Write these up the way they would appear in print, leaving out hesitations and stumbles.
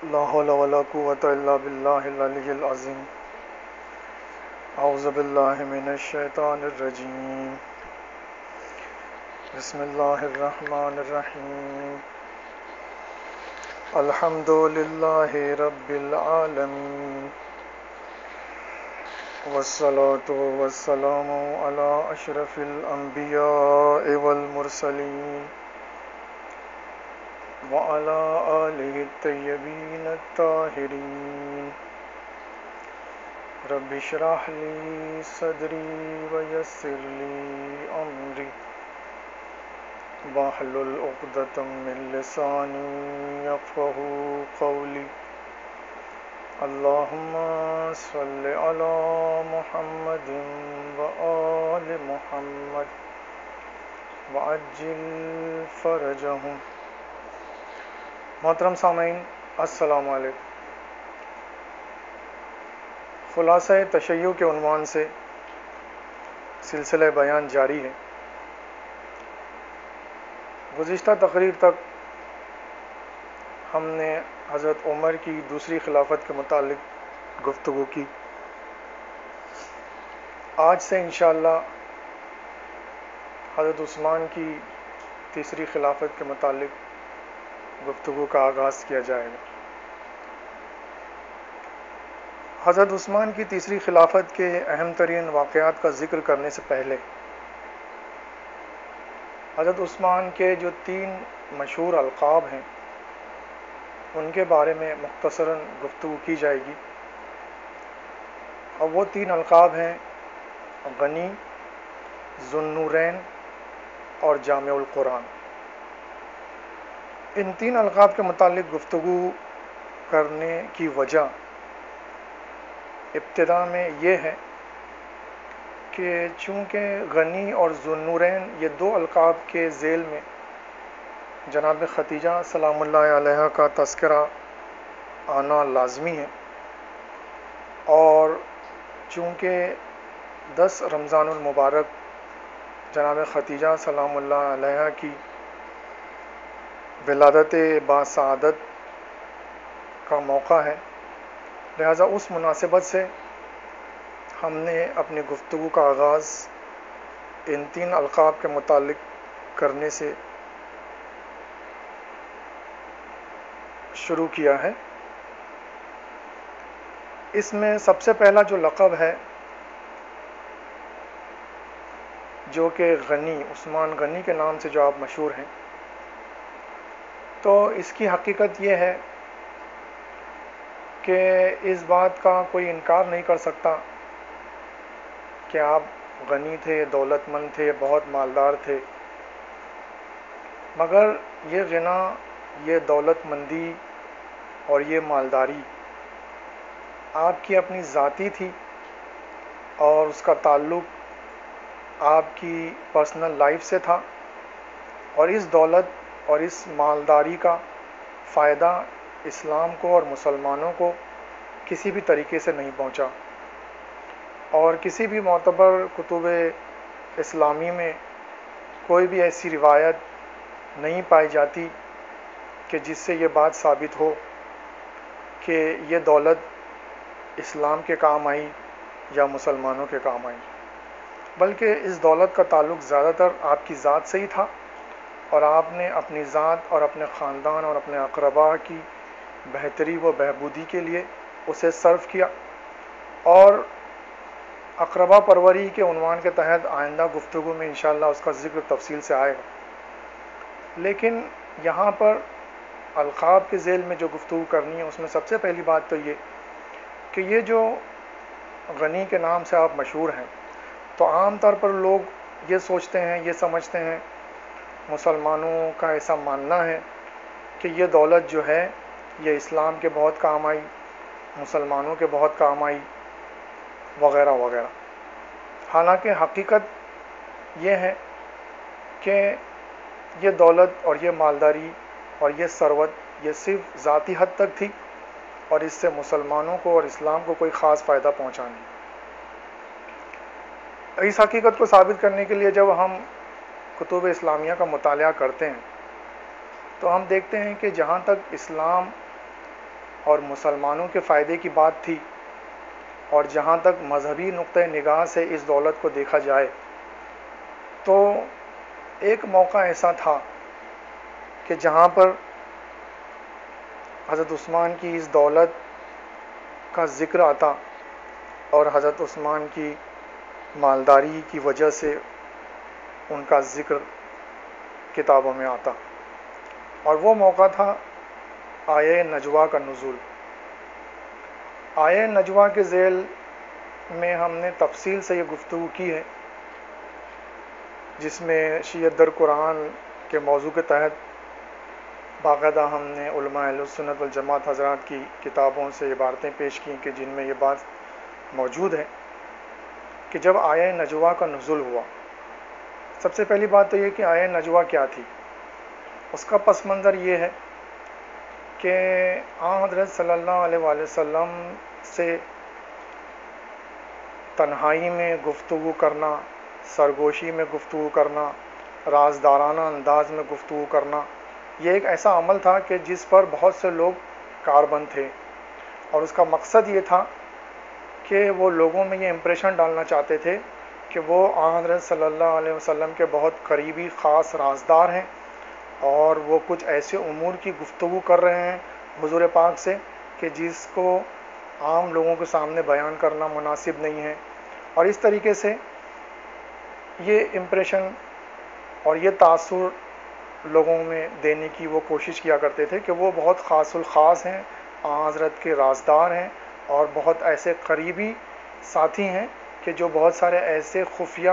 لا حول ولا قوة إلا بالله العلي العظيم. أعوذ بالله من الشيطان الرجيم. بسم الله الرحمن الرحيم. الحمد لله رب العالمين، والصلاة والسلام على أشرف الأنبياء والمرسلين وعلى آله الطيبين الطاهرين. رب اشرح لي صدري ويسر لي أمري واحلل عقدة من لساني يفقهوا قولي. اللهم صل على محمد وآل محمد وعجل فرجهم. محترم سامعین، السلام علیکم. خلاصہ تشیع کے عنوان سے سلسلہ بیان جاری ہے. گزشتہ تقریر تک ہم نے حضرت عمر کی دوسری خلافت کے متعلق گفتگو کی. آج سے انشاءاللہ حضرت عثمان کی تیسری خلافت کے متعلق گفتگو کا آغاز کیا جائے گا. حضرت عثمان کی تیسری خلافت کے اہم ترین واقعات کا ذکر کرنے سے پہلے حضرت عثمان کے جو 3 مشہور القاب ہیں ان کے بارے میں مختصراً گفتگو کی جائے گی. اور وہ 3 القاب ہیں غنی، ذو النورین اور جامع القرآن. ان 3 القاب کے متعلق گفتگو کرنے کی وجہ ابتدا میں یہ ہے کہ چونکہ غنی اور ذو النورین یہ 2 القاب کے ذیل میں جناب ختیجہ سلام اللہ علیہا کا تذکرہ آنا لازمی ہے، اور چونکہ 10 رمضان المبارک جناب ختیجہ سلام اللہ علیہا کی ولادت باسعادت کا موقع ہے، لہٰذا اس مناسبت سے ہم نے اپنی گفتگو کا آغاز ان 3 القاب کے متعلق کرنے سے شروع کیا ہے. اس میں سب سے پہلا جو لقب ہے، جو کہ غنی، عثمان غنی کے نام سے جو آپ مشہور ہیں، تو اس کی حقیقت یہ ہے کہ اس بات کا کوئی انکار نہیں کر سکتا کہ آپ غنی تھے، دولت مند تھے، بہت مالدار تھے، مگر یہ غنا، یہ دولت مندی اور یہ مالداری آپ کی اپنی ذاتی تھی، اور اس کا تعلق آپ کی پرسنل لائف سے تھا، اور اس دولت اور اس مالداری کا فائدہ اسلام کو اور مسلمانوں کو کسی بھی طریقے سے نہیں پہنچا. اور کسی بھی معتبر کتب اسلامی میں کوئی بھی ایسی روایت نہیں پائی جاتی کہ جس سے یہ بات ثابت ہو کہ یہ دولت اسلام کے کام آئی یا مسلمانوں کے کام آئی، بلکہ اس دولت کا تعلق زیادہ تر آپ کی ذات سے ہی تھا، اور آپ نے اپنی ذات اور اپنے خاندان اور اپنے اقربا کی بہتری و بہبودی کے لیے اسے صرف کیا. اور اقربا پروری کے عنوان کے تحت آئندہ گفتگو میں انشاءاللہ اس کا ذکر تفصیل سے آئے گا. لیکن یہاں پر القاب کے ذیل میں جو گفتگو کرنی ہے، اس میں سب سے پہلی بات تو یہ کہ یہ جو غنی کے نام سے آپ مشہور ہیں، تو عام طور پر لوگ یہ سوچتے ہیں، یہ سمجھتے ہیں، مسلمانوں کا ایسا ماننا ہے کہ یہ دولت جو ہے یہ اسلام کے بہت کام آئی، مسلمانوں کے بہت کام آئی، وغیرہ وغیرہ. حالانکہ حقیقت یہ ہے کہ یہ دولت اور یہ مالداری اور یہ ثروت یہ صرف ذاتی حد تک تھی، اور اس سے مسلمانوں کو اور اسلام کو کوئی خاص فائدہ پہنچا نہیں. اس حقیقت کو ثابت کرنے کے لیے جب ہم کتب اسلامیہ کا مطالعہ کرتے ہیں تو ہم دیکھتے ہیں کہ جہاں تک اسلام اور مسلمانوں کے فائدے کی بات تھی، اور جہاں تک مذہبی نقطۂ نگاہ سے اس دولت کو دیکھا جائے تو ایک موقع ایسا تھا کہ جہاں پر حضرت عثمان کی اس دولت کا ذکر آتا اور حضرت عثمان کی مالداری کی وجہ سے ان کا ذکر کتابوں میں آتا، اور وہ موقع تھا آیہ نجوہ کا نزول۔ آیہ نجوہ کے ذیل میں ہم نے تفصیل سے یہ گفتگو کی ہے، جس میں شیعت در قرآن کے موضوع کے تحت باقاعدہ ہم نے علماء اہل سنت والجماعت حضرات کی کتابوں سے عبارتیں پیش کی کہ جن میں یہ بات موجود ہے کہ جب آیہ نجوہ کا نزول ہوا، سب سے پہلی بات تو یہ کہ آیہ نجوہ کیا تھی۔ اس کا پس منظر یہ ہے کہ آن حضرت صلی اللہ علیہ وآلہ وسلم سے تنہائی میں گفتگو کرنا، سرگوشی میں گفتگو کرنا، رازدارانہ انداز میں گفتگو کرنا، یہ ایک ایسا عمل تھا کہ جس پر بہت سے لوگ کاربند تھے، اور اس کا مقصد یہ تھا کہ وہ لوگوں میں یہ امپریشن ڈالنا چاہتے تھے کہ وہ آن حضرت صلی اللہ علیہ وسلم کے بہت قریبی خاص رازدار ہیں، اور وہ کچھ ایسے امور کی گفتگو کر رہے ہیں حضور پاک سے کہ جس کو عام لوگوں کے سامنے بیان کرنا مناسب نہیں ہے، اور اس طریقے سے یہ امپریشن اور یہ تاثر لوگوں میں دینے کی وہ کوشش کیا کرتے تھے کہ وہ بہت خاص الخاص ہیں، آن حضرت کے رازدار ہیں، اور بہت ایسے قریبی ساتھی ہیں کہ جو بہت سارے ایسے خفیہ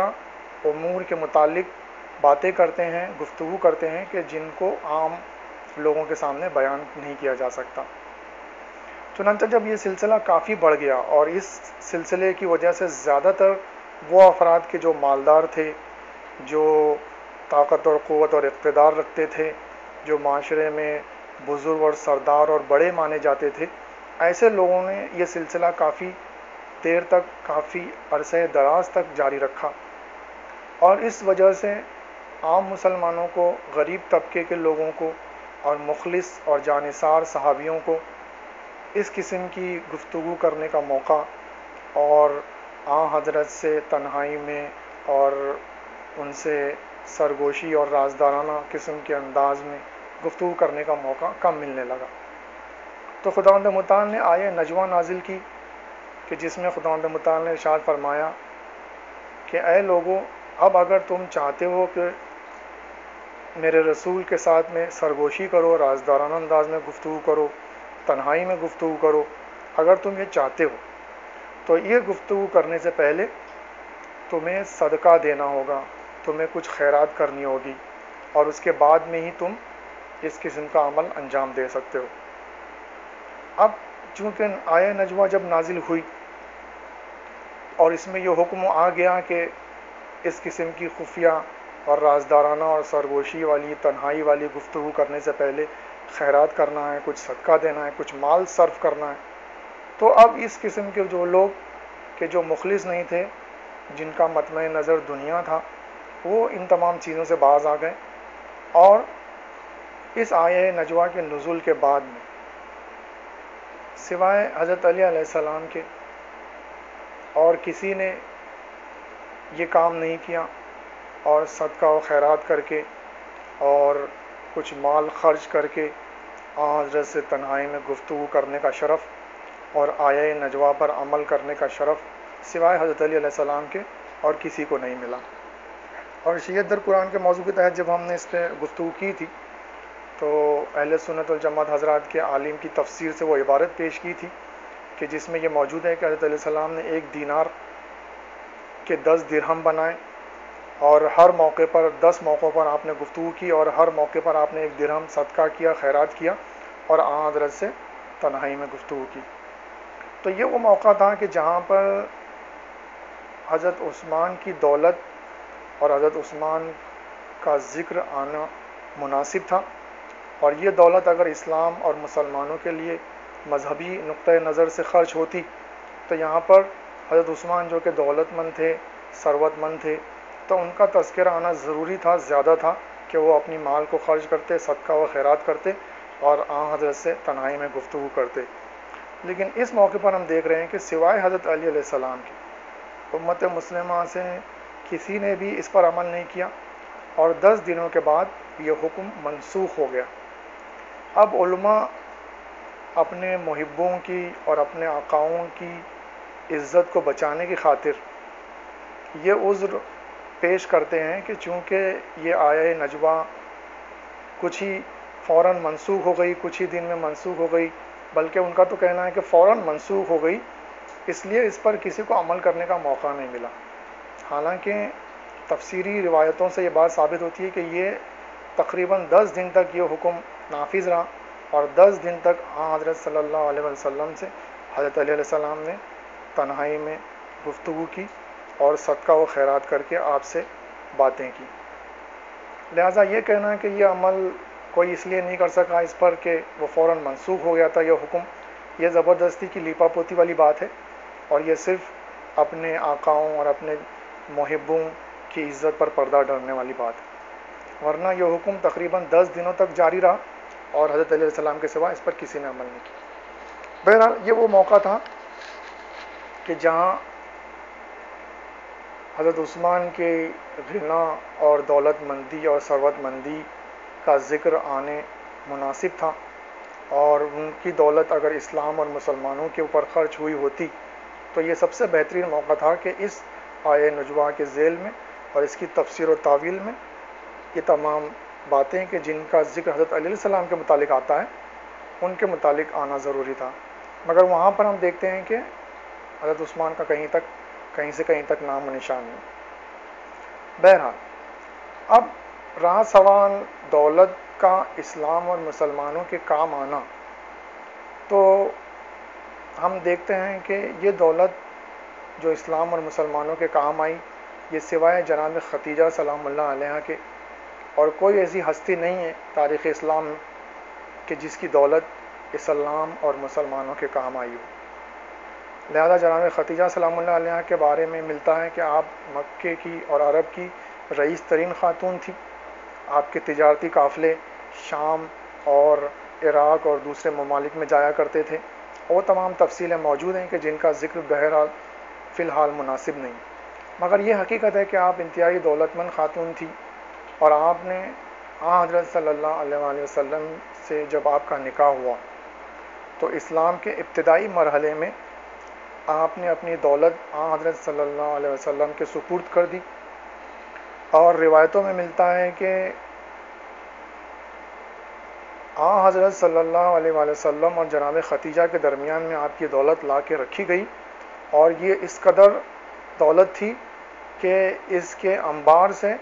امور کے متعلق باتیں کرتے ہیں، گفتگو کرتے ہیں کہ جن کو عام لوگوں کے سامنے بیان نہیں کیا جا سکتا۔ چنانچہ جب یہ سلسلہ کافی بڑھ گیا اور اس سلسلے کی وجہ سے زیادہ تر وہ افراد کے جو مالدار تھے، جو طاقت اور قوت اور اقتدار رکھتے تھے، جو معاشرے میں بزرگ اور سردار اور بڑے مانے جاتے تھے، ایسے لوگوں نے یہ سلسلہ کافی دیر تک، کافی عرصہ دراز تک جاری رکھا، اور اس وجہ سے عام مسلمانوں کو، غریب طبقے کے لوگوں کو اور مخلص اور جانثار صحابیوں کو اس قسم کی گفتگو کرنے کا موقع اور آن حضرت سے تنہائی میں اور ان سے سرگوشی اور رازدارانہ قسم کے انداز میں گفتگو کرنے کا موقع کم ملنے لگا۔ تو خداوند متعال نے آیہ نجوہ نازل کی کہ جس میں خداوند متعال نے ارشاد فرمایا کہ اے لوگو، اب اگر تم چاہتے ہو کہ میرے رسول کے ساتھ میں سرگوشی کرو، رازدارانہ انداز میں گفتگو کرو، تنہائی میں گفتگو کرو، اگر تم یہ چاہتے ہو تو یہ گفتگو کرنے سے پہلے تمہیں صدقہ دینا ہوگا، تمہیں کچھ خیرات کرنی ہوگی، اور اس کے بعد میں ہی تم اس قسم کا عمل انجام دے سکتے ہو۔ اب چونکہ آیہ نجوہ جب نازل ہوئی اور اس میں یہ حکم آ گیا کہ اس قسم کی خفیہ اور رازدارانہ اور سرگوشی والی، تنہائی والی گفتگو کرنے سے پہلے خیرات کرنا ہے، کچھ صدقہ دینا ہے، کچھ مال صرف کرنا ہے، تو اب اس قسم کے جو لوگ کہ جو مخلص نہیں تھے، جن کا مطمع نظر دنیا تھا، وہ ان تمام چیزوں سے باز آ گئے، اور اس آیہ نجوہ کے نزول کے بعد میں سوائے حضرت علی علیہ السلام کے اور کسی نے یہ کام نہیں کیا، اور صدقہ و خیرات کر کے اور کچھ مال خرچ کر کے آن حضرت سے تنہائی میں گفتگو کرنے کا شرف اور آیہ نجوہ پر عمل کرنے کا شرف سوائے حضرت علی علیہ السلام کے اور کسی کو نہیں ملا۔ اور شیعت در قرآن کے موضوع کے تحت جب ہم نے اس پہ گفتگو کی تھی تو اہل سنت والجماعت حضرات کے عالم کی تفسیر سے وہ عبارت پیش کی تھی کہ جس میں یہ موجود ہے کہ حضرت علیہ السلام نے 1 دینار کے 10 درہم بنائے، اور ہر موقع پر 10 موقعوں پر آپ نے گفتگو کی، اور ہر موقع پر آپ نے 1 درہم صدقہ کیا، خیرات کیا، اور آن حضرت سے تنہائی میں گفتگو کی۔ تو یہ وہ موقع تھا کہ جہاں پر حضرت عثمان کی دولت اور حضرت عثمان کا ذکر آنا مناسب تھا، اور یہ دولت اگر اسلام اور مسلمانوں کے لیے مذہبی نقطۂ نظر سے خرچ ہوتی تو یہاں پر حضرت عثمان جو کہ دولت مند تھے، ثروت مند تھے، تو ان کا تذکرہ آنا ضروری تھا، زیادہ تھا کہ وہ اپنی مال کو خرچ کرتے، صدقہ و خیرات کرتے، اور حضرت سے تنہائی میں گفتگو کرتے. لیکن اس موقع پر ہم دیکھ رہے ہیں کہ سوائے حضرت علی علیہ السلام کی امت مسلمہ سے کسی نے بھی اس پر عمل نہیں کیا، اور 10 دنوں کے بعد یہ حکم منسوخ ہو گیا. اب علماء اپنے محبوں کی اور اپنے آقاؤں کی عزت کو بچانے کی خاطر یہ عذر پیش کرتے ہیں کہ چونکہ یہ آیہ نجوہ کچھ ہی فوراً منسوخ ہو گئی، کچھ ہی دن میں منسوخ ہو گئی، بلکہ ان کا تو کہنا ہے کہ فوراً منسوخ ہو گئی، اس لیے اس پر کسی کو عمل کرنے کا موقع نہیں ملا. حالانکہ تفسیری روایتوں سے یہ بات ثابت ہوتی ہے کہ یہ تقریباً 10 دن تک یہ حکم نافذ رہا، اور 10 دن تک حضرت صلی اللہ علیہ وسلم سے حضرت علیہ السلام نے تنہائی میں گفتگو کی اور صدقہ و خیرات کر کے آپ سے باتیں کی. لہٰذا یہ کہنا ہے کہ یہ عمل کوئی اس لیے نہیں کر سکا اس پر کہ وہ فوراً منسوخ ہو گیا تھا یہ حکم، یہ زبردستی کی لیپا پوتی والی بات ہے، اور یہ صرف اپنے آقاؤں اور اپنے محبوں کی عزت پر پردہ ڈالنے والی بات ہے. ورنہ یہ حکم تقریباً 10 دنوں تک جاری رہا، اور حضرت علیہ السلام کے سوا اس پر کسی نے عمل نہیں کیا. بہرحال یہ وہ موقع تھا کہ جہاں حضرت عثمان کے غنا اور دولت مندی اور ثروت مندی کا ذکر آنے مناسب تھا، اور ان کی دولت اگر اسلام اور مسلمانوں کے اوپر خرچ ہوئی ہوتی تو یہ سب سے بہترین موقع تھا کہ اس آیہ نجوہ کے ذیل میں اور اس کی تفسیر و تعویل میں یہ تمام باتیں کہ جن کا ذکر حضرت علیہ السلام کے متعلق آتا ہے ان کے متعلق آنا ضروری تھا. مگر وہاں پر ہم دیکھتے ہیں کہ حضرت عثمان کا کہیں سے کہیں تک نام و نشان نہیں. بہرحال اب رہا سوال دولت کا اسلام اور مسلمانوں کے کام آنا، تو ہم دیکھتے ہیں کہ یہ دولت جو اسلام اور مسلمانوں کے کام آئی، یہ سوائے جناب ختیجہ سلام اللہ علیہا کے اور کوئی ایسی ہستی نہیں ہے تاریخ اسلام میں کہ جس کی دولت اسلام اور مسلمانوں کے کام آئی ہو. لہذا جناب ختیجہ سلام اللہ علیہ کے بارے میں ملتا ہے کہ آپ مکے کی اور عرب کی رئیس ترین خاتون تھی. آپ کے تجارتی قافلے شام اور عراق اور دوسرے ممالک میں جایا کرتے تھے. وہ تمام تفصیلیں موجود ہیں کہ جن کا ذکر بہرحال فی الحال مناسب نہیں، مگر یہ حقیقت ہے کہ آپ انتہائی دولت مند خاتون تھی، اور آپ نے حضرت صلی اللہ علیہ وآلہ وسلم سے جب آپ کا نکاح ہوا تو اسلام کے ابتدائی مرحلے میں آپ نے اپنی دولت حضرت صلی اللہ علیہ وسلم کے سپرد کر دی. اور روایتوں میں ملتا ہے کہ حضرت صلی اللہ علیہ وآلہ وسلم اور جناب ختیجہ کے درمیان میں آپ کی دولت لا کے رکھی گئی، اور یہ اس قدر دولت تھی کہ اس کے انبار سے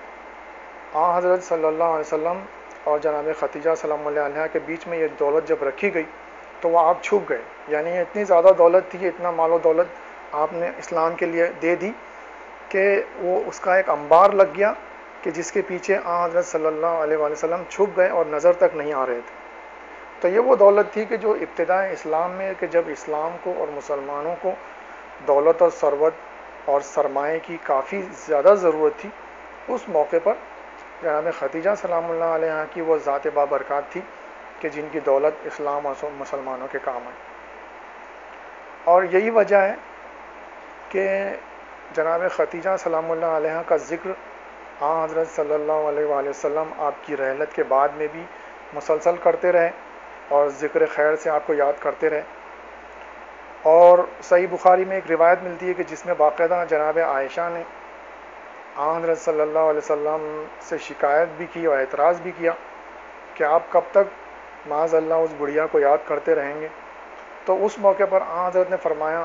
حضرت صلی اللہ علیہ وسلم اور جناب ختیجہ سلام اللہ علیہ کے بیچ میں یہ دولت جب رکھی گئی تو وہ آپ چھپ گئے. یعنی یہ اتنی زیادہ دولت تھی، اتنا مال و دولت آپ نے اسلام کے لیے دے دی کہ وہ اس کا ایک انبار لگ گیا کہ جس کے پیچھے حضرت صلی اللہ علیہ وآلہ وسلم چھپ گئے اور نظر تک نہیں آ رہے تھے. تو یہ وہ دولت تھی کہ جو ابتداء اسلام میں کہ جب اسلام کو اور مسلمانوں کو دولت اور ثروت اور سرمایہ کی کافی زیادہ ضرورت تھی، اس موقع پر جناب ختیجہ سلام اللہ علیہ کی وہ ذات بابرکات تھی کہ جن کی دولت اسلام اور مسلمانوں کے کام آئی. اور یہی وجہ ہے کہ جناب ختیجہ سلام اللہ علیہ کا ذکر حضرت صلی اللہ علیہ وآلہ وسلم آپ کی رحلت کے بعد میں بھی مسلسل کرتے رہے اور ذکر خیر سے آپ کو یاد کرتے رہے. اور صحیح بخاری میں ایک روایت ملتی ہے کہ جس میں باقاعدہ جناب عائشہ نے حضرت صلی اللہ علیہ وسلم سے شکایت بھی کی اور اعتراض بھی کیا کہ آپ کب تک معاذ اللہ اس بڑھیا کو یاد کرتے رہیں گے. تو اس موقع پر حضرت نے فرمایا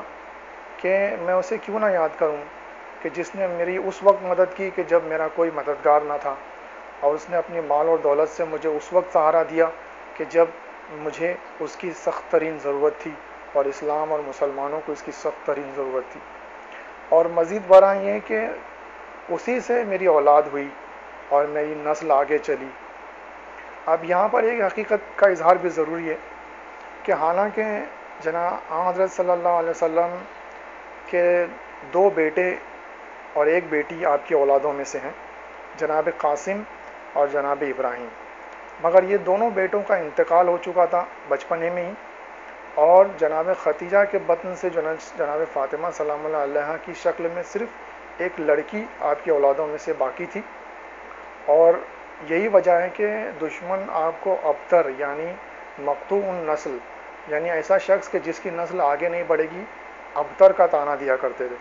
کہ میں اسے کیوں نہ یاد کروں کہ جس نے میری اس وقت مدد کی کہ جب میرا کوئی مددگار نہ تھا، اور اس نے اپنی مال اور دولت سے مجھے اس وقت سہارا دیا کہ جب مجھے اس کی سخت ترین ضرورت تھی اور اسلام اور مسلمانوں کو اس کی سخت ترین ضرورت تھی. اور مزید برآں یہ کہ اسی سے میری اولاد ہوئی اور میری نسل آگے چلی. اب یہاں پر ایک حقیقت کا اظہار بھی ضروری ہے کہ حالانکہ جناب حضرت صلی اللہ علیہ وسلم کے 2 بیٹے اور 1 بیٹی آپ کی اولادوں میں سے ہیں، جناب قاسم اور جناب ابراہیم. مگر یہ دونوں بیٹوں کا انتقال ہو چکا تھا بچپنے میں ہی، اور جناب ختیجہ کے بطن سے جناب فاطمہ سلام اللہ علیہا کی شکل میں صرف ایک لڑکی آپ کی اولادوں میں سے باقی تھی، اور یہی وجہ ہے کہ دشمن آپ کو ابتر یعنی مقطوع النسل، یعنی ایسا شخص کہ جس کی نسل آگے نہیں بڑھے گی، ابتر کا طعنہ دیا کرتے تھے۔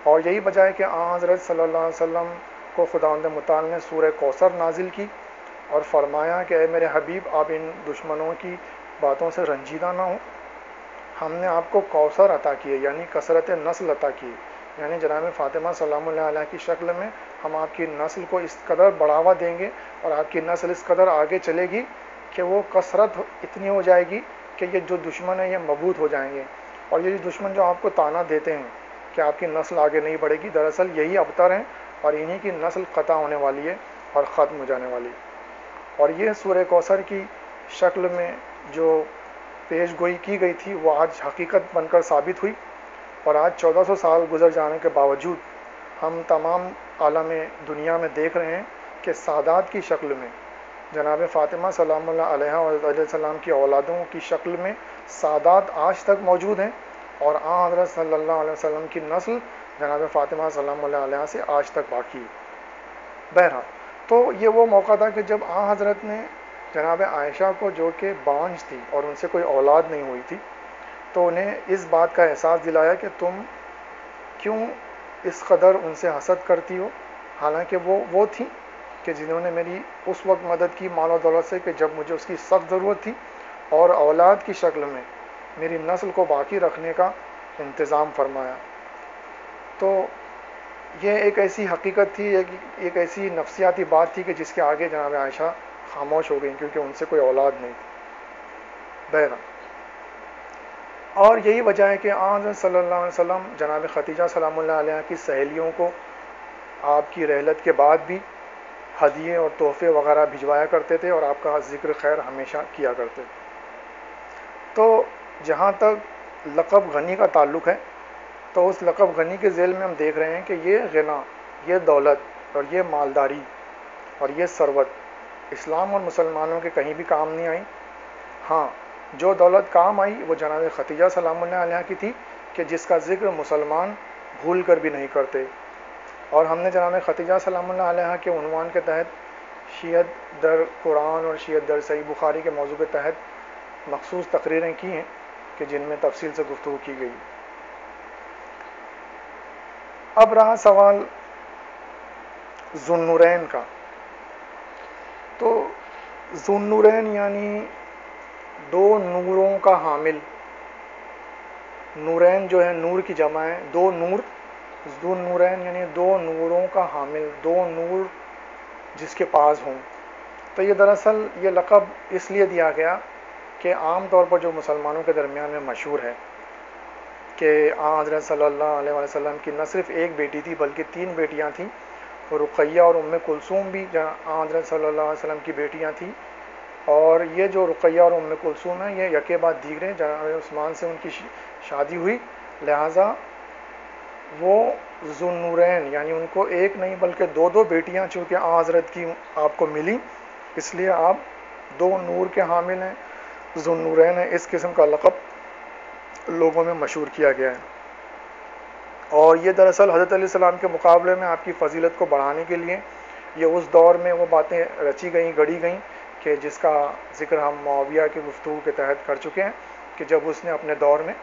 اور یہی وجہ ہے کہ حضرت صلی اللہ علیہ وسلم کو خداوند متعال نے سورہ کوثر نازل کی اور فرمایا کہ اے میرے حبیب، آپ ان دشمنوں کی باتوں سے رنجیدہ نہ ہوں، ہم نے آپ کو کوثر عطا کیے یعنی کثرت نسل عطا کی، یعنی جناب فاطمہ سلام اللہ علیہ کی شکل میں ہم آپ کی نسل کو اس قدر بڑھاوا دیں گے اور آپ کی نسل اس قدر آگے چلے گی کہ وہ کثرت اتنی ہو جائے گی کہ یہ جو دشمن ہیں یہ مبعوث ہو جائیں گے۔ اور یہ دشمن جو آپ کو طعنہ دیتے ہیں کہ آپ کی نسل آگے نہیں بڑھے گی، دراصل یہی ابتر ہیں اور انہی کی نسل قطع ہونے والی ہے اور ختم ہو جانے والی ہے۔ اور یہ سورہ کوثر کی شکل میں جو پیش گوئی کی گئی تھی وہ آج حقیقت بن کر ثابت ہوئی، اور آج 1400 سال گزر جانے کے باوجود ہم تمام عالم دنیا میں دیکھ رہے ہیں کہ سادات کی شکل میں جناب فاطمہ سلام اللہ علیہ علیہ السلام کی اولادوں کی شکل میں سادات آج تک موجود ہیں، اور حضرت صلی اللہ علیہ وسلم کی نسل جناب فاطمہ سلام اللہ علیہ سے آج تک باقی ہے۔ بہرحال تو یہ وہ موقع تھا کہ جب حضرت نے جناب عائشہ کو، جو کہ بانجھ تھی اور ان سے کوئی اولاد نہیں ہوئی تھی، تو انہیں اس بات کا احساس دلایا کہ تم کیوں اس قدر ان سے حسد کرتی ہو، حالانکہ وہ تھیں کہ جنہوں نے میری اس وقت مدد کی مال و دولت سے کہ جب مجھے اس کی سخت ضرورت تھی، اور اولاد کی شکل میں میری نسل کو باقی رکھنے کا انتظام فرمایا۔ تو یہ ایک ایسی حقیقت تھی، ایک ایسی نفسیاتی بات تھی کہ جس کے آگے جناب عائشہ خاموش ہو گئیں کیونکہ ان سے کوئی اولاد نہیں تھی۔ بہرحال اور یہی وجہ ہے کہ حضرت صلی اللہ علیہ وسلم جناب ختیجہ سلام اللہ علیہ کی سہیلیوں کو آپ کی رحلت کے بعد بھی ہدیے اور تحفے وغیرہ بھجوایا کرتے تھے اور آپ کا ذکر خیر ہمیشہ کیا کرتے تھے۔ تو جہاں تک لقب غنی کا تعلق ہے، تو اس لقب غنی کے ذیل میں ہم دیکھ رہے ہیں کہ یہ غنا، یہ دولت اور یہ مالداری اور یہ ثروت اسلام اور مسلمانوں کے کہیں بھی کام نہیں آئی۔ ہاں، جو دولت کام آئی وہ جناب ختیجہ سلام اللہ علیہ کی تھی کہ جس کا ذکر مسلمان بھول کر بھی نہیں کرتے، اور ہم نے جناب ختیجہ سلام اللہ علیہ کے عنوان کے تحت شیعت در قرآن اور شیعت در صحیح بخاری کے موضوع کے تحت مخصوص تقریریں کی ہیں کہ جن میں تفصیل سے گفتگو کی گئی۔ اب رہا سوال ذو النورین کا، تو ذو النورین یعنی دو نوروں کا حامل، نورین جو ہے نور کی جمع ہے، دو نور، ذو النورین یعنی دو نوروں کا حامل، دو نور جس کے پاس ہوں۔ تو یہ دراصل یہ لقب اس لیے دیا گیا کہ عام طور پر جو مسلمانوں کے درمیان میں مشہور ہے کہ حضرت صلی اللہ علیہ وسلم کی نہ صرف ایک بیٹی تھی بلکہ 3 بیٹیاں تھیں، رقیہ اور ام کلثوم بھی حضرت صلی اللہ علیہ وسلم کی بیٹیاں تھیں، اور یہ جو رقیہ اور ام کلثوم ہیں یہ یکے بعد دیگرے جناب عثمان سے ان کی شادی ہوئی، لہٰذا وہ ذو النورین یعنی ان کو ایک نہیں بلکہ دو بیٹیاں چونکہ حضرت کی آپ کو ملی، اس لیے آپ 2 نور کے حامل ہیں، ذو النورین ہیں۔ اس قسم کا لقب لوگوں میں مشہور کیا گیا ہے، اور یہ دراصل حضرت علیہ السلام کے مقابلے میں آپ کی فضیلت کو بڑھانے کے لیے یہ اس دور میں وہ باتیں رچی گئیں، گڑھی گئیں کہ جس کا ذکر ہم معاویہ کی گفتگو کے تحت کر چکے ہیں کہ جب اس نے اپنے دور میں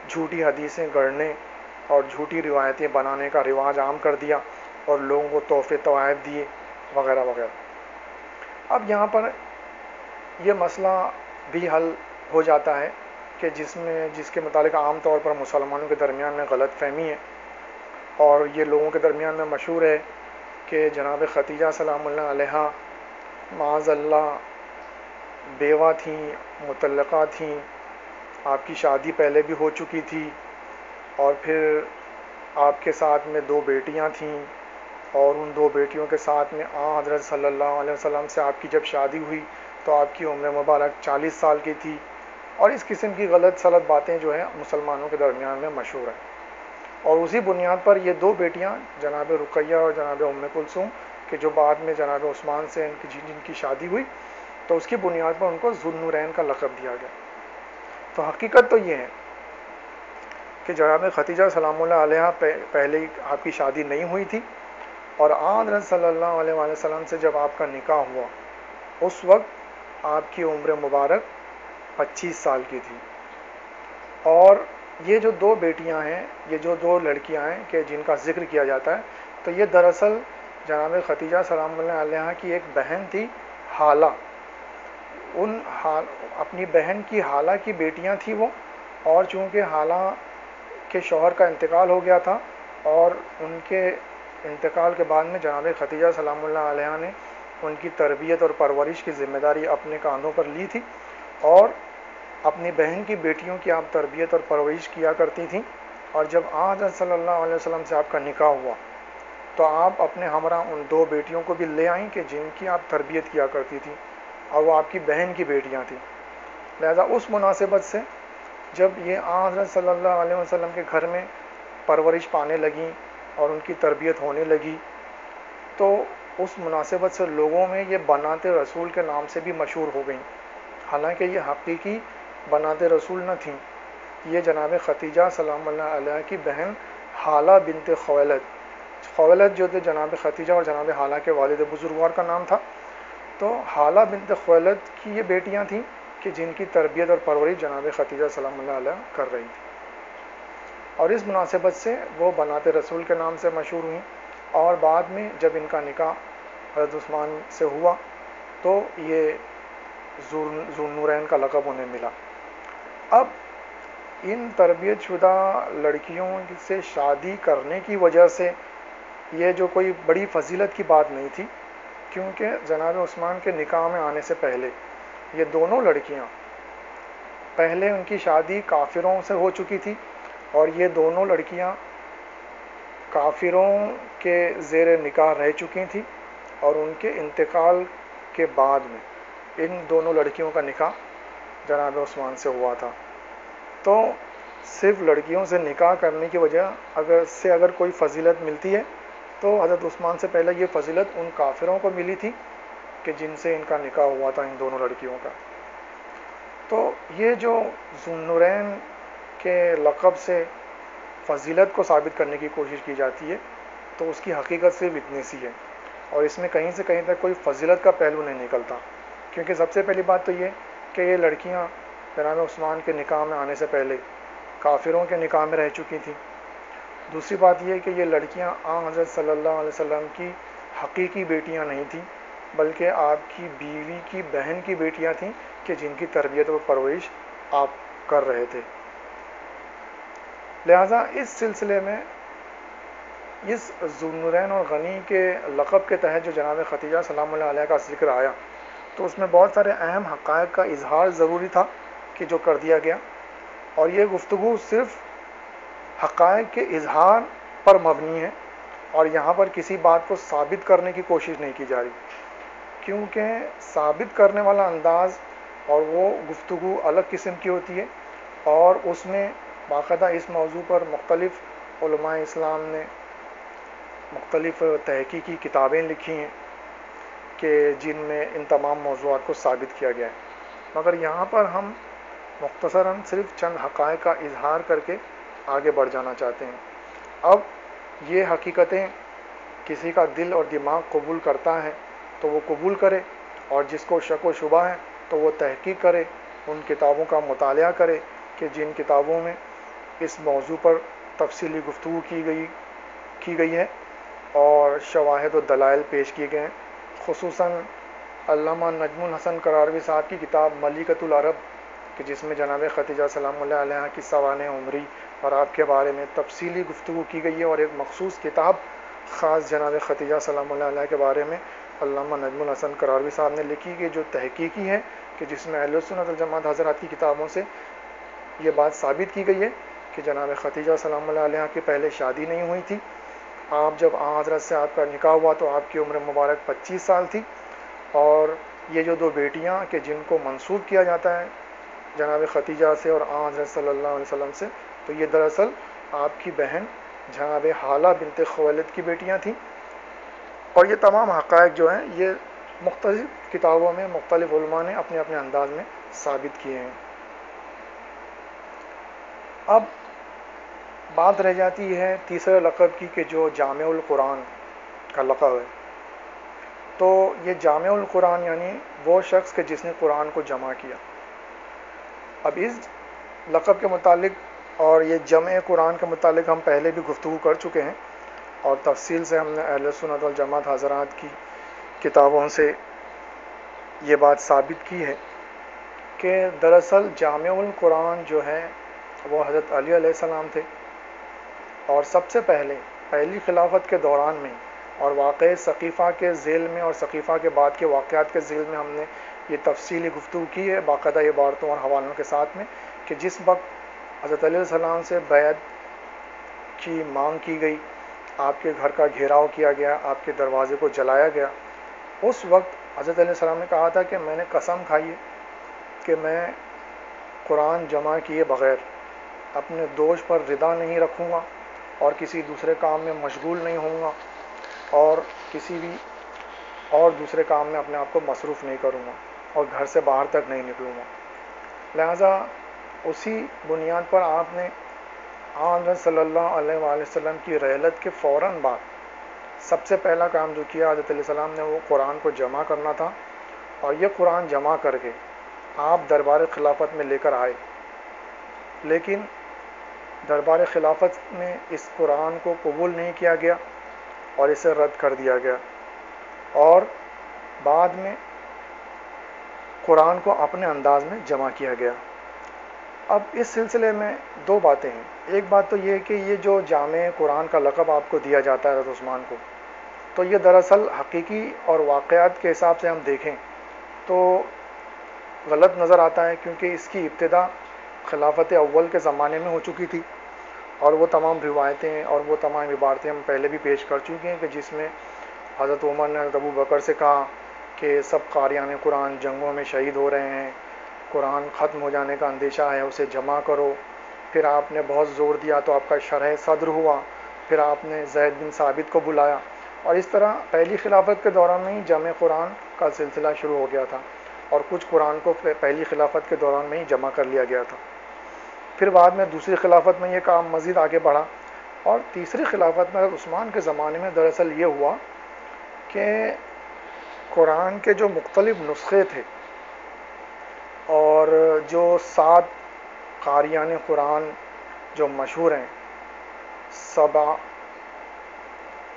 جھوٹی حدیثیں گڑھنے اور جھوٹی روایتیں بنانے کا رواج عام کر دیا اور لوگوں کو تحفے تحائف دیے وغیرہ وغیرہ۔ اب یہاں پر یہ مسئلہ بھی حل ہو جاتا ہے کہ جس کے متعلق عام طور پر مسلمانوں کے درمیان میں غلط فہمی ہے، اور یہ لوگوں کے درمیان میں مشہور ہے کہ جناب ختیجہ سلام اللہ علیہ معاذ اللہ بیوہ تھیں، مطلقہ تھیں، آپ کی شادی پہلے بھی ہو چکی تھی، اور پھر آپ کے ساتھ میں 2 بیٹیاں تھیں، اور ان 2 بیٹیوں کے ساتھ میں حضرت صلی اللہ علیہ وسلم سے آپ کی جب شادی ہوئی تو آپ کی عمر مبارک 40 سال کی تھی، اور اس قسم کی غلط سلط باتیں جو ہیں مسلمانوں کے درمیان میں مشہور ہیں، اور اسی بنیاد پر یہ 2 بیٹیاں جناب رقیہ اور جناب ام کلثوم کہ جو بعد میں جناب عثمان سے جن کی شادی ہوئی تو اس کی بنیاد پر ان کو ذو النورین کا لقب دیا گیا۔ تو حقیقت تو یہ ہے کہ جناب ختیجہ سلام اللہ علیہ پہلے آپ کی شادی نہیں ہوئی تھی، اور حضرت صلی اللہ علیہ وآلہ وسلم سے جب آپ کا نکاح ہوا اس وقت آپ کی عمر مبارک 25 سال کی تھی۔ اور یہ جو دو بیٹیاں ہیں، یہ جو دو لڑکیاں ہیں کہ جن کا ذکر کیا جاتا ہے، تو یہ دراصل جناب ختیجہ سلام اللہ علیہ کی ایک بہن تھی، حالہ۔ اپنی بہن کی حالہ کی بیٹیاں تھیں وہ، اور چونکہ حالہ کے شوہر کا انتقال ہو گیا تھا اور ان کے انتقال کے بعد میں جناب ختیجہ سلام اللہ علیہ نے ان کی تربیت اور پرورش کی ذمہ داری اپنے کاندھوں پر لی تھی، اور اپنی بہن کی بیٹیوں کی آپ تربیت اور پرورش کیا کرتی تھیں۔ اور جب حضرت صلی اللہ علیہ وسلم سے آپ کا نکاح ہوا تو آپ اپنے ہمراہ ان دو بیٹیوں کو بھی لے آئیں کہ جن کی آپ تربیت کیا کرتی تھیں، اور وہ آپ کی بہن کی بیٹیاں تھیں۔ لہذا اس مناسبت سے جب یہ حضرت صلی اللہ علیہ وسلم کے گھر میں پرورش پانے لگیں اور ان کی تربیت ہونے لگی، تو اس مناسبت سے لوگوں میں یہ بنات رسول کے نام سے بھی مشہور ہو گئیں، حالانکہ یہ حقیقی بنات رسول نہ تھیں، یہ جناب ختیجہ سلام اللہ علیہ کی بہن حالہ بنت خویلد جو تھے جناب ختیجہ اور جناب حالہ کے والد بزرگوار کا نام تھا، تو حالہ بنت خویلد کی یہ بیٹیاں تھیں کہ جن کی تربیت اور پرورش جناب ختیجہ سلام اللہ علیہ کر رہی تھی، اور اس مناسبت سے وہ بنات رسول کے نام سے مشہور ہوئیں۔ اور بعد میں جب ان کا نکاح حضرت عثمان سے ہوا تو یہ ذو النورین کا لقب انہیں ملا۔ اب ان تربیت شدہ لڑکیوں سے شادی کرنے کی وجہ سے یہ جو کوئی بڑی فضیلت کی بات نہیں تھی، کیونکہ جناب عثمان کے نکاح میں آنے سے پہلے یہ دونوں لڑکیاں پہلے ان کی شادی کافروں سے ہو چکی تھی، اور یہ دونوں لڑکیاں کافروں کے زیر نکاح رہ چکی تھیں، اور ان کے انتقال کے بعد میں ان دونوں لڑکیوں کا نکاح جناب عثمان سے ہوا تھا۔ تو صرف لڑکیوں سے نکاح کرنے کی وجہ اگر کوئی فضیلت ملتی ہے تو حضرت عثمان سے پہلے یہ فضیلت ان کافروں کو ملی تھی کہ جن سے ان کا نکاح ہوا تھا، ان دونوں لڑکیوں کا۔ تو یہ جو ذو النورین کے لقب سے فضیلت کو ثابت کرنے کی کوشش کی جاتی ہے تو اس کی حقیقت صرف اتنی سی ہے، اور اس میں کہیں سے کہیں تک کوئی فضیلت کا پہلو نہیں نکلتا، کیونکہ سب سے پہلی بات تو یہ کہ یہ لڑکیاں جناب عثمان کے نکاح میں آنے سے پہلے کافروں کے نکاح میں رہ چکی تھیں۔ دوسری بات یہ کہ یہ لڑکیاں حضرت صلی اللہ علیہ وسلم کی حقیقی بیٹیاں نہیں تھیں، بلکہ آپ کی بیوی کی بہن کی بیٹیاں تھیں کہ جن کی تربیت و پرورش آپ کر رہے تھے۔ لہٰذا اس سلسلے میں اس ذو النورین اور غنی کے لقب کے تحت جو جناب ختیجہ سلام اللہ علیہ کا ذکر آیا تو اس میں بہت سارے اہم حقائق کا اظہار ضروری تھا کہ جو کر دیا گیا، اور یہ گفتگو صرف حقائق کے اظہار پر مبنی ہے، اور یہاں پر کسی بات کو ثابت کرنے کی کوشش نہیں کی جا رہی، کیونکہ ثابت کرنے والا انداز اور وہ گفتگو الگ قسم کی ہوتی ہے، اور اس میں باقاعدہ اس موضوع پر مختلف علماء اسلام نے مختلف تحقیقی کتابیں لکھی ہیں کہ جن میں ان تمام موضوعات کو ثابت کیا گیا ہے، مگر یہاں پر ہم مختصراً صرف چند حقائق کا اظہار کر کے آگے بڑھ جانا چاہتے ہیں۔ اب یہ حقیقتیں کسی کا دل اور دماغ قبول کرتا ہے تو وہ قبول کرے، اور جس کو شک و شبہ ہے تو وہ تحقیق کرے، ان کتابوں کا مطالعہ کرے کہ جن کتابوں میں اس موضوع پر تفصیلی گفتگو کی گئی ہے اور شواہد و دلائل پیش کیے گئے ہیں، خصوصاً علامہ نجم الحسن قراروی صاحب کی کتاب ملکۃ العرب کہ جس میں جناب ختیجہ سلام اللہ علیہ کی سوانح عمری اور آپ کے بارے میں تفصیلی گفتگو کی گئی ہے، اور ایک مخصوص کتاب خاص جناب ختیجہ سلام اللہ علیہ کے بارے میں علامہ نجم الحسن قراروی صاحب نے لکھی کہ جو تحقیقی ہے کہ جس میں اہل سنت والجماعت حضرات کی کتابوں سے یہ بات ثابت کی گئی ہے کہ جناب ختیجہ سلام اللہ علیہ کی پہلے شادی نہیں ہوئی تھی۔ آپ جب حضرت سے آپ کا نکاح ہوا تو آپ کی عمر مبارک 25 سال تھی، اور یہ جو دو بیٹیاں کہ جن کو منسوب کیا جاتا ہے جناب ختیجہ سے اور حضرت صلی اللہ علیہ وسلم سے، تو یہ دراصل آپ کی بہن جناب حالہ بنت خویلد کی بیٹیاں تھیں، اور یہ تمام حقائق جو ہیں یہ مختلف کتابوں میں مختلف علماء نے اپنے اپنے انداز میں ثابت کیے ہیں۔ اب بات رہ جاتی ہے تیسرے لقب کی کہ جو جامع القرآن کا لقب ہے۔ تو یہ جامع القرآن یعنی وہ شخص کہ جس نے قرآن کو جمع کیا۔ اب اس لقب کے متعلق اور یہ جمع قرآن کے متعلق ہم پہلے بھی گفتگو کر چکے ہیں، اور تفصیل سے ہم نے اہل سنت والجماعت حضرات کی کتابوں سے یہ بات ثابت کی ہے کہ دراصل جامع القرآن جو ہے وہ حضرت علی علیہ السلام تھے، اور سب سے پہلی خلافت کے دوران میں اور واقع ثقیفہ کے ذیل میں اور ثقیفہ کے بعد کے واقعات کے ذیل میں ہم نے یہ تفصیلی گفتگو کی ہے باقاعدہ عبارتوں اور حوالوں کے ساتھ میں، کہ جس وقت حضرت علیہ السلام سے بیعت کی مانگ کی گئی، آپ کے گھر کا گھیراؤ کیا گیا، آپ کے دروازے کو جلایا گیا، اس وقت حضرت علیہ السلام نے کہا تھا کہ میں نے قسم کھائی ہے کہ میں قرآن جمع کیے بغیر اپنے دوش پر ردا نہیں رکھوں گا، اور کسی دوسرے کام میں مشغول نہیں ہوں گا، اور کسی بھی اور دوسرے کام میں اپنے آپ کو مصروف نہیں کروں گا، اور گھر سے باہر تک نہیں نکلوں گا۔ لہذا اسی بنیاد پر آپ نے حضرت صلی اللہ علیہ وآلہ وسلم کی رحلت کے فوراً بعد سب سے پہلا کام جو کیا حضرت علیہ السلام نے وہ قرآن کو جمع کرنا تھا، اور یہ قرآن جمع کر کے آپ دربار خلافت میں لے کر آئے، لیکن دربار خلافت میں اس قرآن کو قبول نہیں کیا گیا اور اسے رد کر دیا گیا، اور بعد میں قرآن کو اپنے انداز میں جمع کیا گیا۔ اب اس سلسلے میں دو باتیں ہیں۔ ایک بات تو یہ ہے کہ یہ جو جامع قرآن کا لقب آپ کو دیا جاتا ہے حضرت عثمان کو، تو یہ دراصل حقیقی اور واقعات کے حساب سے ہم دیکھیں تو غلط نظر آتا ہے، کیونکہ اس کی ابتدا خلافت اول کے زمانے میں ہو چکی تھی، اور وہ تمام روایتیں اور وہ تمام عبارتیں ہم پہلے بھی پیش کر چکے ہیں کہ جس میں حضرت عمر نے حضرت ابو بکر سے کہا کہ سب قاریان قرآن جنگوں میں شہید ہو رہے ہیں، قرآن ختم ہو جانے کا اندیشہ ہے، اسے جمع کرو۔ پھر آپ نے بہت زور دیا تو آپ کا شرح صدر ہوا، پھر آپ نے زید بن ثابت کو بلایا، اور اس طرح پہلی خلافت کے دوران میں ہی جمع قرآن کا سلسلہ شروع ہو گیا تھا، اور کچھ قرآن کو پہلی خلافت کے دوران میں ہی جمع کر لیا گیا تھا۔ پھر بعد میں دوسری خلافت میں یہ کام مزید آگے بڑھا، اور تیسری خلافت میں حضرت عثمان کے زمانے میں دراصل یہ ہوا کہ قرآن کے جو مختلف نسخے تھے اور جو 7 قاریان قرآن جو مشہور ہیں، 7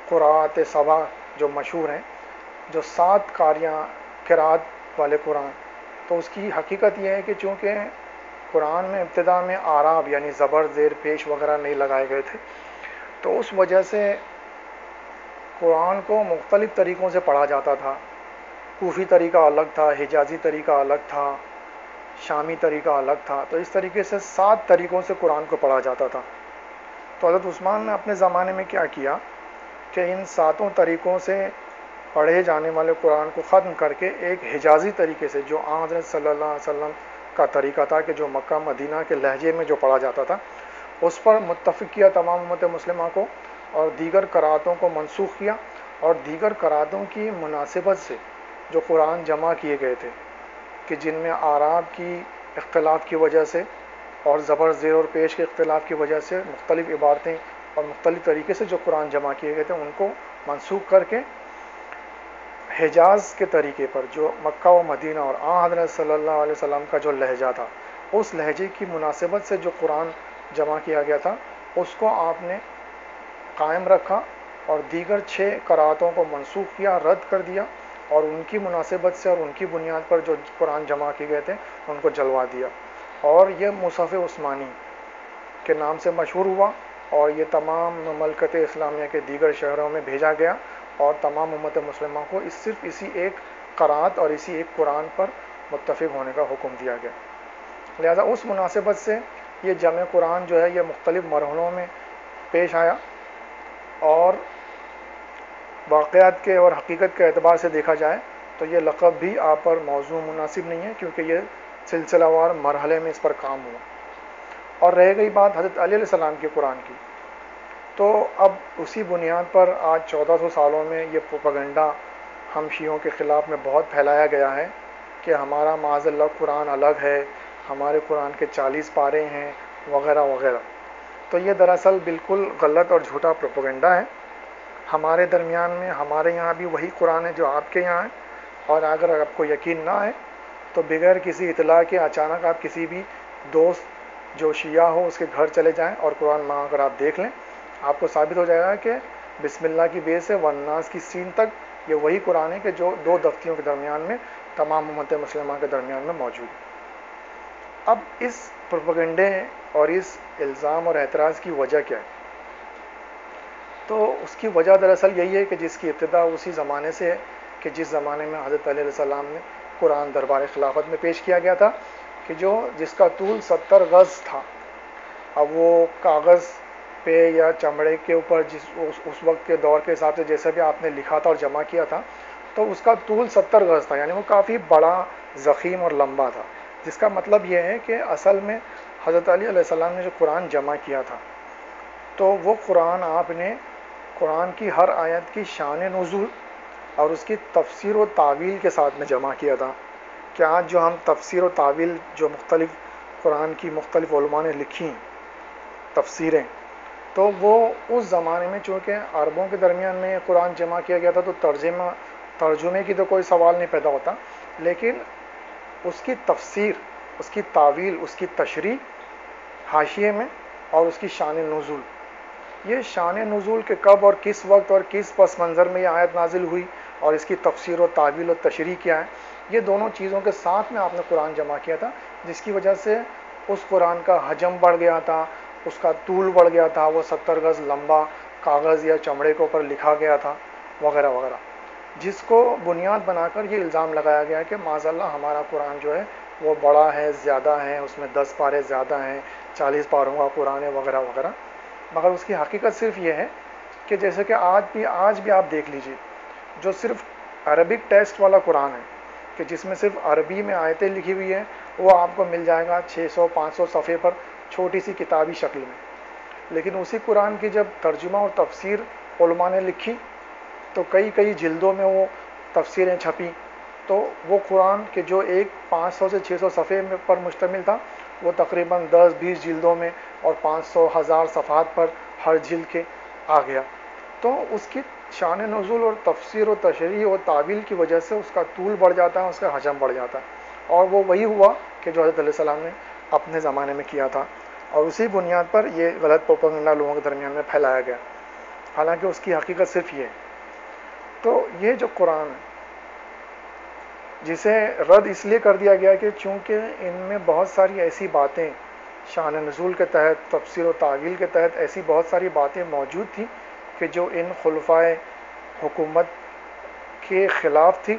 قرات 7 جو مشہور ہیں، جو 7 قرات والے قرآن، تو اس کی حقیقت یہ ہے کہ چونکہ قرآن میں ابتدا میں اعراب یعنی زبر زیر پیش وغیرہ نہیں لگائے گئے تھے، تو اس وجہ سے قرآن کو مختلف طریقوں سے پڑھا جاتا تھا۔ کوفی طریقہ الگ تھا، حجازی طریقہ الگ تھا، شامی طریقہ الگ تھا، تو اس طریقے سے 7 طریقوں سے قرآن کو پڑھا جاتا تھا۔ تو حضرت عثمان نے اپنے زمانے میں کیا کیا کہ ان 7 طریقوں سے پڑھے جانے والے قرآن کو ختم کر کے ایک حجازی طریقے سے، جو حضرت صلی اللہ علیہ وسلم کا طریقہ تھا کہ جو مکہ مدینہ کے لہجے میں جو پڑھا جاتا تھا، اس پر متفق کیا تمام امت مسلمہ کو، اور دیگر قراتوں کو منسوخ کیا، اور دیگر قراتوں کی مناسبت سے جو قرآن جمع کیے گئے تھے کہ جن میں اعراب کی اختلاف کی وجہ سے اور زبر زیر اور پیش کے اختلاف کی وجہ سے مختلف عبارتیں اور مختلف طریقے سے جو قرآن جمع کیے گئے تھے ان کو منسوخ کر کے حجاز کے طریقے پر جو مکہ و مدینہ اور حضرت صلی اللہ علیہ وسلم کا جو لہجہ تھا، اس لہجے کی مناسبت سے جو قرآن جمع کیا گیا تھا اس کو آپ نے قائم رکھا، اور دیگر 6 قراتوں کو منسوخ کیا، رد کر دیا، اور ان کی مناسبت سے اور ان کی بنیاد پر جو قرآن جمع کیے گئے تھے ان کو جلوا دیا، اور یہ مصحف عثمانی کے نام سے مشہور ہوا، اور یہ تمام مملکت اسلامیہ کے دیگر شہروں میں بھیجا گیا، اور تمام امت مسلمہ کو صرف اسی ایک قرات اور اسی ایک قرآن پر متفق ہونے کا حکم دیا گیا۔ لہذا اس مناسبت سے یہ جمع قرآن جو ہے یہ مختلف مرحلوں میں پیش آیا، اور واقعات کے اور حقیقت کے اعتبار سے دیکھا جائے تو یہ لقب بھی آپ پر موضوع مناسب نہیں ہے، کیونکہ یہ سلسلہ وار مرحلے میں اس پر کام ہوا۔ اور رہ گئی بات حضرت علی علیہ السلام کے قرآن کی، تو اب اسی بنیاد پر آج 1400 سالوں میں یہ پروپیگنڈا ہم شیعوں کے خلاف میں بہت پھیلایا گیا ہے کہ ہمارا معاذ اللہ قرآن الگ ہے، ہمارے قرآن کے 40 پارے ہیں وغیرہ وغیرہ. تو یہ دراصل بالکل غلط اور جھوٹا پروپیگنڈا ہے. ہمارے درمیان میں ہمارے یہاں بھی وہی قرآن ہے جو آپ کے یہاں ہے، اور اگر آپ کو یقین نہ ہے تو بغیر کسی اطلاع کے اچانک آپ کسی بھی دوست جو شیعہ ہو اس کے گھر چلے جائیں اور قرآن مانگ کر آپ دیکھ لیں، آپ کو ثابت ہو جائے گا کہ بسم اللہ کی بے سے والناس کی سین تک یہ وہی قرآن ہے کہ جو دو دفتیوں کے درمیان میں تمام امت مسلمہ کے درمیان میں موجود ہے. اب اس پروپیگنڈے اور اس الزام اور اعتراض کی وجہ کیا ہے؟ تو اس کی وجہ دراصل یہی ہے کہ جس کی ابتدا اسی زمانے سے ہے کہ جس زمانے میں حضرت علیہ السلام نے قرآن دربار خلافت میں پیش کیا گیا تھا، کہ جس کا طول 70 گز تھا. اب وہ کاغذ پہ یا چمڑے کے اوپر اس وقت کے دور کے حساب سے جیسے بھی آپ نے لکھا تھا اور جمع کیا تھا، تو اس کا طول 70 گز تھا، یعنی وہ کافی بڑا، ضخیم اور لمبا تھا. جس کا مطلب یہ ہے کہ اصل میں حضرت علی علیہ السلام نے جو قرآن جمع کیا تھا، تو وہ قرآن آپ نے قرآن کی ہر آیت کی شان نزول اور اس کی تفسیر و تعویل کے ساتھ میں جمع کیا تھا. کہ آج جو ہم تفسیر و تعویل جو مختلف قرآن کی مختلف علماء نے لکھی ہیں تفسیریں، تو وہ اس زمانے میں چونکہ عربوں کے درمیان میں قرآن جمع کیا گیا تھا تو ترجمے کی تو کوئی سوال نہیں پیدا ہوتا، لیکن اس کی تفسیر، اس کی تعویل، اس کی تشریح حاشیے میں، اور اس کی شان نزول. یہ شان نزول کے کب اور کس وقت اور کس پس منظر میں یہ آیت نازل ہوئی اور اس کی تفسیر و تعویل و تشریح کیا ہے، یہ دونوں چیزوں کے ساتھ میں آپ نے قرآن جمع کیا تھا، جس کی وجہ سے اس قرآن کا حجم بڑھ گیا تھا، اس کا طول بڑھ گیا تھا، وہ 70 گز لمبا کاغذ یا چمڑے کے اوپر لکھا گیا تھا وغیرہ وغیرہ. جس کو بنیاد بنا کر یہ الزام لگایا گیا کہ معاذ اللہ ہمارا قرآن جو ہے وہ بڑا ہے، زیادہ ہے، اس میں 10 پارے زیادہ ہیں، 40 پاروں کا قرآن ہے وغیرہ وغیرہ. مگر اس کی حقیقت صرف یہ ہے کہ جیسے کہ آج بھی آپ دیکھ لیجئے، جو صرف عربک ٹیکسٹ والا قرآن ہے کہ جس میں صرف عربی میں آیتیں لکھی ہوئی ہیں، وہ آپ کو مل جائے گا 600-500 صفحے پر چھوٹی سی کتابی شکل میں. لیکن اسی قرآن کی جب ترجمہ اور تفسیر علماء نے لکھی تو کئی جلدوں میں وہ تفسیریں چھپیں، تو وہ قرآن کے جو ایک 500 سے 600 صفحے پر مشتمل تھا، وہ تقریباً 10-20 جلدوں میں اور 500-1000 صفحات پر ہر جلد کے آ گیا. تو اس کی شان نزول اور تفسیر و تشریح و تعویل کی وجہ سے اس کا طول بڑھ جاتا ہے، اس کا حجم بڑھ جاتا ہے. اور وہ وہی ہوا کہ جو حضرت علیہ السلام نے اپنے زمانے میں کیا تھا، اور اسی بنیاد پر یہ غلط پروپیگنڈا لوگوں کے درمیان میں پھیلایا گیا، حالانکہ اس کی حقیقت صرف یہ ہے. تو یہ جو قرآن ہے، جسے رد اس لیے کر دیا گیا کہ چونکہ ان میں بہت ساری ایسی باتیں شان نزول کے تحت، تفسیر و تعویل کے تحت ایسی بہت ساری باتیں موجود تھیں کہ جو ان خلفائے حکومت کے خلاف تھی،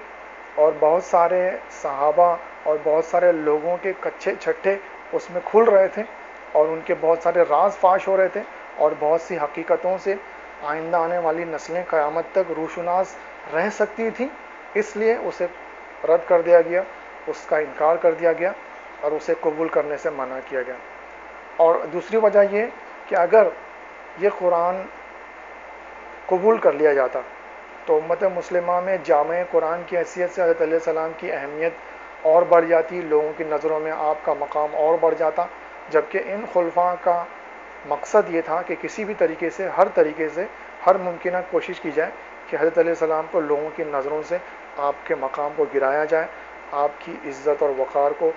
اور بہت سارے صحابہ اور بہت سارے لوگوں کے کچے چھٹے اس میں کھل رہے تھے، اور ان کے بہت سارے راز فاش ہو رہے تھے، اور بہت سی حقیقتوں سے آئندہ آنے والی نسلیں قیامت تک روشناس رہ سکتی تھیں. اس لیے اسے رد کر دیا گیا، اس کا انکار کر دیا گیا، اور اسے قبول کرنے سے منع کیا گیا. اور دوسری وجہ یہ کہ اگر یہ قرآن قبول کر لیا جاتا تو امت مسلمہ میں جامع قرآن کی حیثیت سے حضرت علیہ السلام کی اہمیت اور بڑھ جاتی، لوگوں کی نظروں میں آپ کا مقام اور بڑھ جاتا. جبکہ ان خلفاء کا مقصد یہ تھا کہ کسی بھی طریقے سے، ہر طریقے سے، ہر ممکنہ کوشش کی جائے کہ حضرت علیہ السلام کو لوگوں کی نظروں سے آپ کے مقام کو گرایا جائے، آپ کی عزت اور وقار کو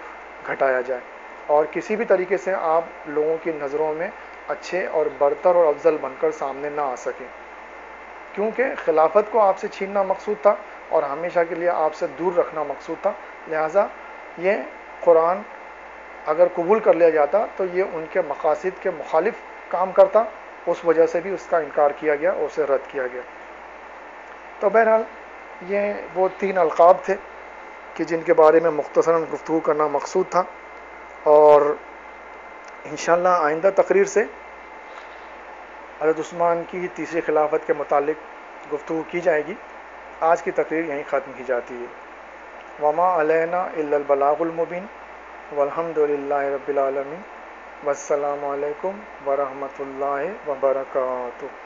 گھٹایا جائے، اور کسی بھی طریقے سے آپ لوگوں کی نظروں میں اچھے اور برتر اور افضل بن کر سامنے نہ آ سکیں. کیونکہ خلافت کو آپ سے چھیننا مقصود تھا اور ہمیشہ کے لیے آپ سے دور رکھنا مقصود تھا. لہٰذا یہ قرآن اگر قبول کر لیا جاتا تو یہ ان کے مقاصد کے مخالف کام کرتا، اس وجہ سے بھی اس کا انکار کیا گیا اور اسے رد کیا گیا. تو بہرحال یہ وہ 3 القاب تھے کہ جن کے بارے میں مختصراً گفتگو کرنا مقصود تھا، اور انشاءاللہ آئندہ تقریر سے حضرت عثمان کی تیسری خلافت کے متعلق گفتگو کی جائے گی. آج کی تقریر یہیں ختم کی جاتی ہے. وما علینا الا البلاغ المبین والحمد للہ رب العالمین. والسلام علیکم ورحمۃ اللہ وبرکاتہ۔